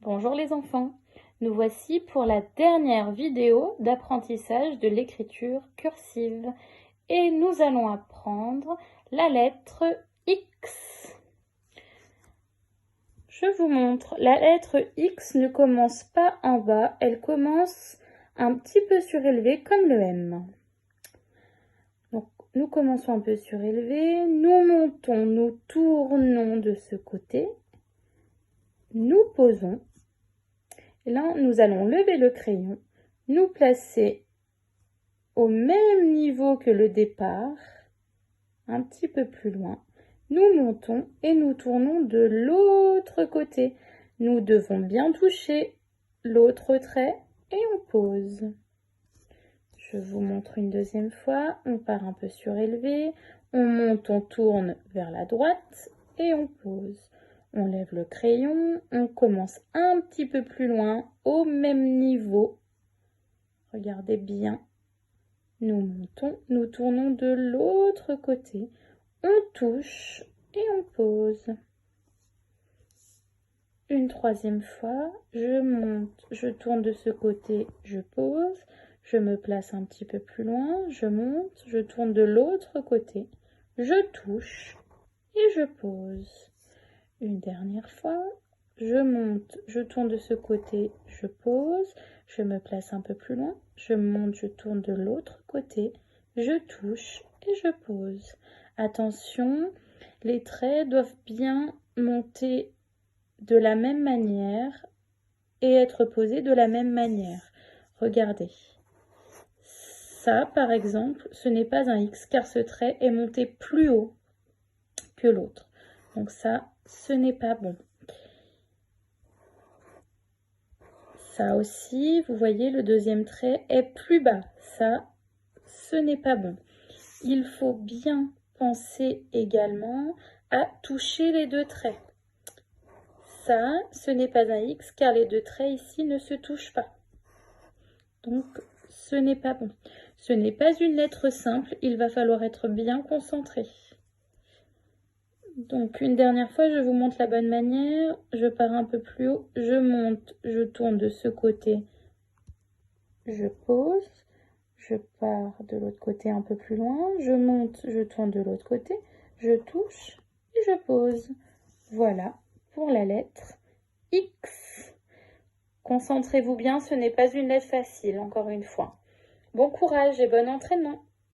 Bonjour les enfants, nous voici pour la dernière vidéo d'apprentissage de l'écriture cursive et nous allons apprendre la lettre X. Je vous montre, la lettre X ne commence pas en bas, elle commence un petit peu surélevée comme le M. Donc nous commençons un peu surélevé, nous montons, nous tournons de ce côté, nous posons. Et là, nous allons lever le crayon, nous placer au même niveau que le départ, un petit peu plus loin. Nous montons et nous tournons de l'autre côté. Nous devons bien toucher l'autre trait et on pose. Je vous montre une deuxième fois. On part un peu surélevé, on monte, on tourne vers la droite et on pose. On lève le crayon, on commence un petit peu plus loin, au même niveau. Regardez bien. Nous montons, nous tournons de l'autre côté. On touche et on pose. Une troisième fois, je monte, je tourne de ce côté, je pose. Je me place un petit peu plus loin, je monte, je tourne de l'autre côté. Je touche et je pose. Une dernière fois, je monte, je tourne de ce côté, je pose, je me place un peu plus loin, je monte, je tourne de l'autre côté, je touche et je pose. Attention, les traits doivent bien monter de la même manière et être posés de la même manière. Regardez. Ça, par exemple, ce n'est pas un X car ce trait est monté plus haut que l'autre. Donc ça, ce n'est pas bon. Ça aussi, vous voyez, le deuxième trait est plus bas. Ça, ce n'est pas bon. Il faut bien penser également à toucher les deux traits. Ça, ce n'est pas un X car les deux traits ici ne se touchent pas. Donc, ce n'est pas bon. Ce n'est pas une lettre simple, il va falloir être bien concentré. Donc, une dernière fois, je vous montre la bonne manière. Je pars un peu plus haut, je monte, je tourne de ce côté, je pose, je pars de l'autre côté un peu plus loin, je monte, je tourne de l'autre côté, je touche et je pose. Voilà pour la lettre X. Concentrez-vous bien, ce n'est pas une lettre facile, encore une fois. Bon courage et bon entraînement!